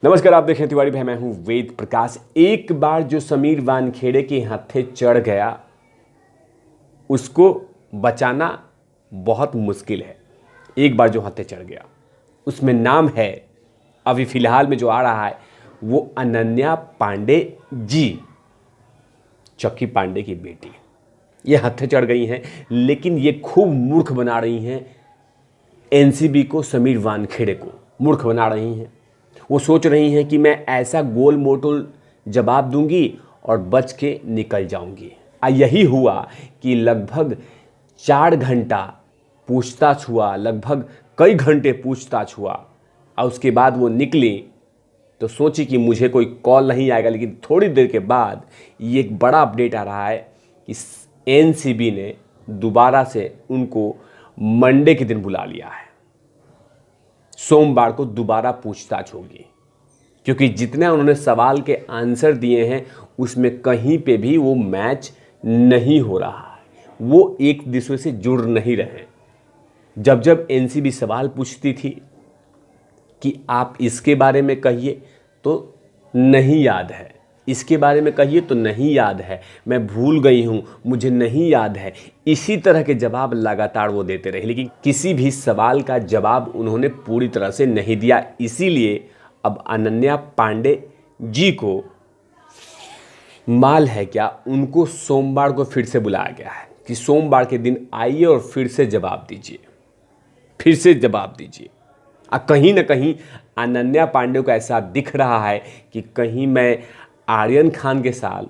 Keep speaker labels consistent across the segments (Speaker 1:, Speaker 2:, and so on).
Speaker 1: नमस्कार, आप देखें तिवारी भाई, मैं हूं वेद प्रकाश। एक बार जो समीर वानखेड़े के हाथे चढ़ गया उसको बचाना बहुत मुश्किल है। एक बार जो हाथे चढ़ गया उसमें नाम है, अभी फिलहाल में जो आ रहा है वो अनन्या पांडे जी, चक्की पांडे की बेटी। ये हाथे चढ़ गई हैं, लेकिन ये खूब मूर्ख बना रही हैं एनसीबी को, समीर वानखेड़े को मूर्ख बना रही हैं। वो सोच रही हैं कि मैं ऐसा गोल मोटोल जवाब दूंगी और बच के निकल जाऊंगी। यही हुआ कि लगभग 4 घंटा पूछताछ हुआ, लगभग कई घंटे पूछताछ हुआ और उसके बाद वो निकली तो सोची कि मुझे कोई कॉल नहीं आएगा। लेकिन थोड़ी देर के बाद ये एक बड़ा अपडेट आ रहा है कि एनसीबी ने दोबारा से उनको मंडे के दिन बुला लिया है। सोमवार को दोबारा पूछताछ होगी, क्योंकि जितने उन्होंने सवाल के आंसर दिए हैं उसमें कहीं पे भी वो मैच नहीं हो रहा है, वो एक दूसरे से जुड़ नहीं रहे। जब जब एनसीबी सवाल पूछती थी कि आप इसके बारे में कहिए तो नहीं याद है, इसके बारे में कहिए तो नहीं याद है, मैं भूल गई हूँ, मुझे नहीं याद है, इसी तरह के जवाब लगातार वो देते रहे। लेकिन किसी भी सवाल का जवाब उन्होंने पूरी तरह से नहीं दिया। इसीलिए अब अनन्या पांडे जी को माल है क्या, उनको सोमवार को फिर से बुलाया गया है कि सोमवार के दिन आइए और फिर से जवाब दीजिए, फिर से जवाब दीजिए। कहीं ना कहीं अनन्या पांडे को ऐसा दिख रहा है कि कहीं मैं आर्यन खान के साथ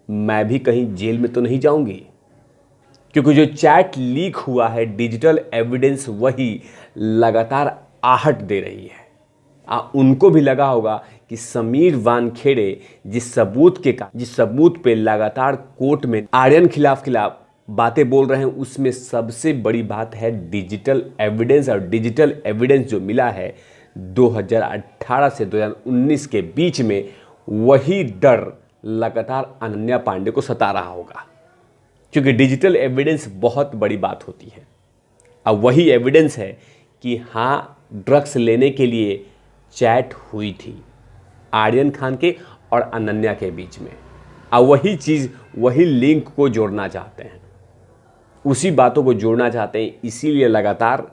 Speaker 1: मैं भी कहीं जेल में तो नहीं जाऊंगी, क्योंकि जो चैट लीक हुआ है, डिजिटल एविडेंस वही लगातार आहट दे रही है। उनको भी लगा होगा कि समीर वानखेड़े जिस सबूत पे लगातार कोर्ट में आर्यन खिलाफ बातें बोल रहे हैं, उसमें सबसे बड़ी बात है डिजिटल एविडेंस। और डिजिटल एविडेंस जो मिला है 2018 से 2019 के बीच में, वही डर लगातार अनन्या पांडे को सता रहा होगा, क्योंकि डिजिटल एविडेंस बहुत बड़ी बात होती है। अब वही एविडेंस है कि हाँ, ड्रग्स लेने के लिए चैट हुई थी आर्यन खान के और अनन्या के बीच में। अब वही चीज़, वही लिंक को जोड़ना चाहते हैं, उसी बातों को जोड़ना चाहते हैं। इसीलिए लगातार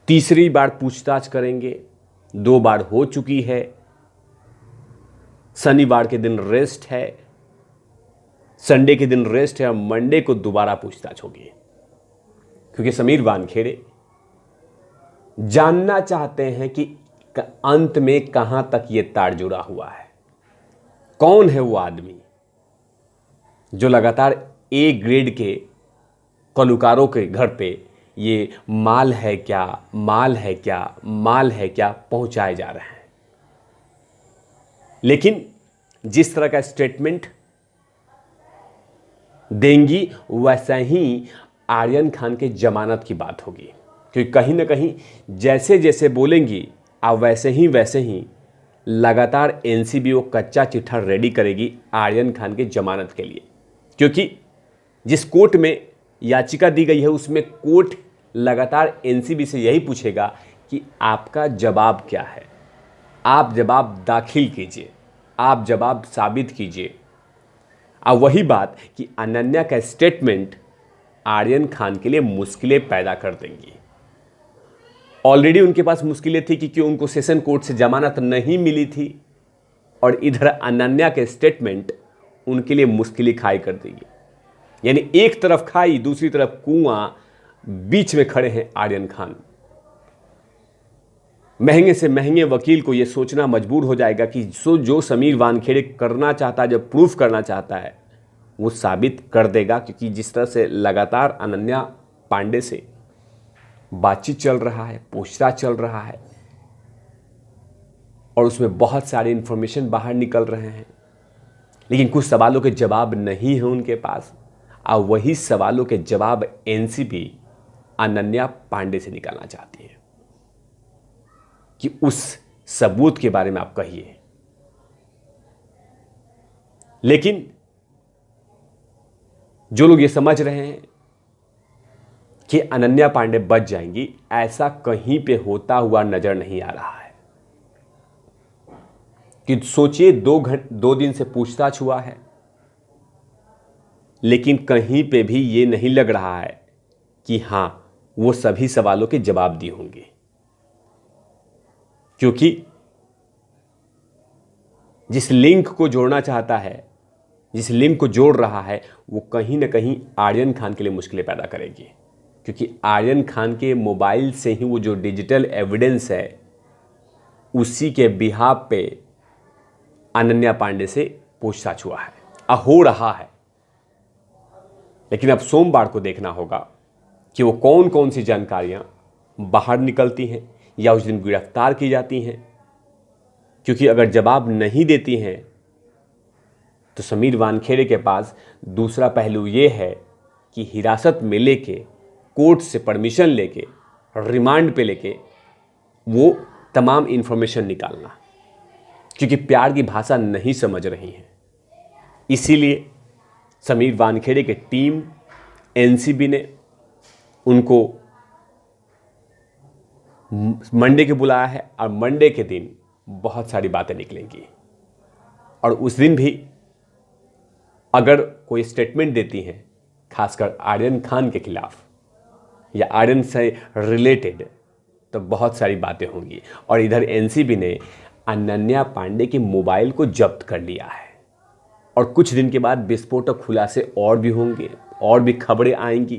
Speaker 1: तीसरी बार पूछताछ करेंगे। 2 बार हो चुकी है, शनिवार के दिन रेस्ट है, संडे के दिन रेस्ट है और मंडे को दोबारा पूछताछ होगी, क्योंकि समीर वानखेड़े जानना चाहते हैं कि अंत में कहां तक ये तार जुड़ा हुआ है। कौन है वो आदमी जो लगातार ए ग्रेड के कलुकारों के घर पे ये माल है क्या, माल है क्या, माल है क्या पहुंचाए जा रहे हैं। लेकिन जिस तरह का स्टेटमेंट देंगी वैसा ही आर्यन खान के जमानत की बात होगी, क्योंकि कहीं ना कहीं जैसे जैसे बोलेंगी आप वैसे ही लगातार एनसीबी वो कच्चा चिट्ठा रेडी करेगी आर्यन खान के जमानत के लिए। क्योंकि जिस कोर्ट में याचिका दी गई है उसमें कोर्ट लगातार एनसीबी से यही पूछेगा कि आपका जवाब क्या है, आप जवाब दाखिल कीजिए, आप जवाब साबित कीजिए। अब वही बात कि अनन्या का स्टेटमेंट आर्यन खान के लिए मुश्किलें पैदा कर देंगी। ऑलरेडी उनके पास मुश्किलें थी क्योंकि उनको सेशन कोर्ट से जमानत नहीं मिली थी, और इधर अनन्या के स्टेटमेंट उनके लिए मुश्किलें खाई कर देगी। यानी एक तरफ खाई, दूसरी तरफ कुआं, बीच में खड़े हैं आर्यन खान। महंगे से महंगे वकील को यह सोचना मजबूर हो जाएगा कि जो समीर वानखेड़े करना चाहता है, जब प्रूफ करना चाहता है वो साबित कर देगा। क्योंकि जिस तरह से लगातार अनन्या पांडे से बातचीत चल रहा है, पूछताछ चल रहा है, और उसमें बहुत सारे इंफॉर्मेशन बाहर निकल रहे हैं, लेकिन कुछ सवालों के जवाब नहीं है उनके पास। और वही सवालों के जवाब एनसीबी अनन्या पांडे से निकालना चाहती है कि उस सबूत के बारे में आप कहिए। लेकिन जो लोग ये समझ रहे हैं कि अनन्या पांडे बच जाएंगी, ऐसा कहीं पे होता हुआ नजर नहीं आ रहा है। कि सोचिए 2 दिन से पूछताछ हुआ है, लेकिन कहीं पे भी ये नहीं लग रहा है कि हां वो सभी सवालों के जवाब दिए होंगे, क्योंकि जिस लिंक को जोड़ना चाहता है, जिस लिंक को जोड़ रहा है, वो कहीं ना कहीं आर्यन खान के लिए मुश्किलें पैदा करेगी, क्योंकि आर्यन खान के मोबाइल से ही वो जो डिजिटल एविडेंस है उसी के बिहाफ पे अनन्या पांडे से पूछताछ हुआ है, हो रहा है। लेकिन अब सोमवार को देखना होगा कि वो कौन कौन सी जानकारियां बाहर निकलती हैं या उस दिन गिरफ्तार की जाती हैं, क्योंकि अगर जवाब नहीं देती हैं तो समीर वानखेड़े के पास दूसरा पहलू ये है कि हिरासत में लेके, कोर्ट से परमिशन लेके, रिमांड पे लेके वो तमाम इंफॉर्मेशन निकालना, क्योंकि प्यार की भाषा नहीं समझ रही हैं। इसीलिए समीर वानखेड़े की टीम, एनसीबी ने उनको मंडे को बुलाया है और मंडे के दिन बहुत सारी बातें निकलेंगी। और उस दिन भी अगर कोई स्टेटमेंट देती हैं, खासकर आर्यन खान के खिलाफ या आर्यन से रिलेटेड, तो बहुत सारी बातें होंगी। और इधर एनसीबी ने अनन्या पांडे के मोबाइल को जब्त कर लिया है और कुछ दिन के बाद विस्फोटक खुलासे और भी होंगे, और भी खबरें आएंगी,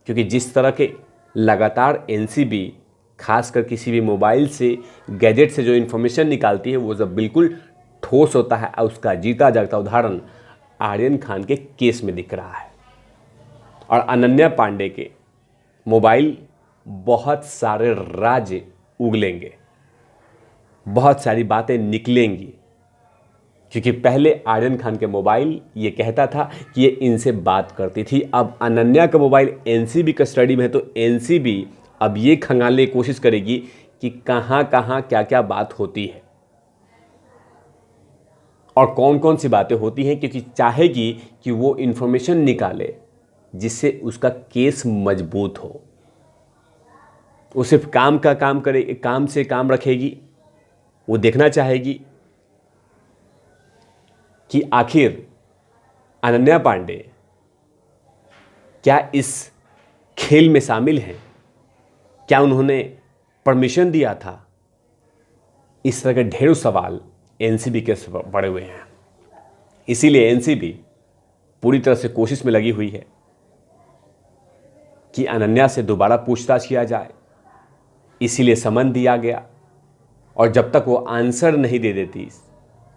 Speaker 1: क्योंकि जिस तरह के लगातार एनसीबी खासकर किसी भी मोबाइल से, गैजेट से जो इन्फॉर्मेशन निकालती है वो सब बिल्कुल ठोस होता है। और उसका जीता जागता उदाहरण आर्यन खान के केस में दिख रहा है। और अनन्या पांडे के मोबाइल बहुत सारे राज उगलेंगे, बहुत सारी बातें निकलेंगी, क्योंकि पहले आर्यन खान के मोबाइल ये कहता था कि ये इनसे बात करती थी। अब अनन्या का मोबाइल एनसीबी कस्टडी में है, तो एनसीबी अब ये खंगालने की कोशिश करेगी कि कहाँ कहाँ क्या क्या बात होती है और कौन कौन सी बातें होती हैं, क्योंकि चाहेगी कि वो इन्फॉर्मेशन निकाले जिससे उसका केस मजबूत हो। वो सिर्फ काम का काम करे, काम से काम रखेगी। वो देखना चाहेगी कि आखिर अनन्या पांडे क्या इस खेल में शामिल हैं, क्या उन्होंने परमिशन दिया था। इस तरह के ढेरों सवाल एनसीबी के पड़े हुए हैं। इसीलिए एनसीबी पूरी तरह से कोशिश में लगी हुई है कि अनन्या से दोबारा पूछताछ किया जाए। इसीलिए समन दिया गया, और जब तक वो आंसर नहीं दे देती,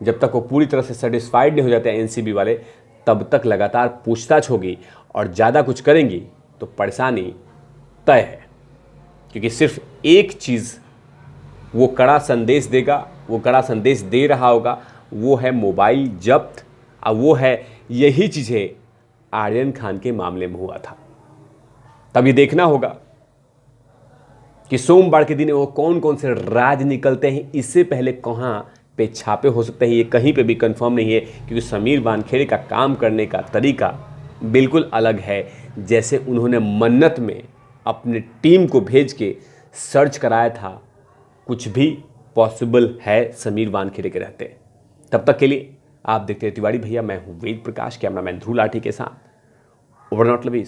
Speaker 1: जब तक वो पूरी तरह से सेटिस्फाइड नहीं हो जाते एनसीबी वाले, तब तक लगातार पूछताछ होगी। और ज़्यादा कुछ करेंगी तो परेशानी तय है, क्योंकि सिर्फ एक चीज़ वो कड़ा संदेश देगा, वो कड़ा संदेश दे रहा होगा, वो है मोबाइल जब्त। और वो है यही चीज़ें आर्यन खान के मामले में हुआ था। तब ये देखना होगा कि सोमवार के दिन वो कौन कौन से राज निकलते हैं। इससे पहले कहाँ पे छापे हो सकते हैं ये कहीं पे भी कंफर्म नहीं है, क्योंकि समीर वानखेड़े का काम करने का तरीका बिल्कुल अलग है। जैसे उन्होंने मन्नत में अपनी टीम को भेज के सर्च कराया था, कुछ भी पॉसिबल है समीर वानखेड़े के रहते। तब तक के लिए आप देखते हैं तिवारी भैया, मैं हूँ वेद प्रकाश, कैमरामैन ध्रुव लाठी के साथ। Over not lovies.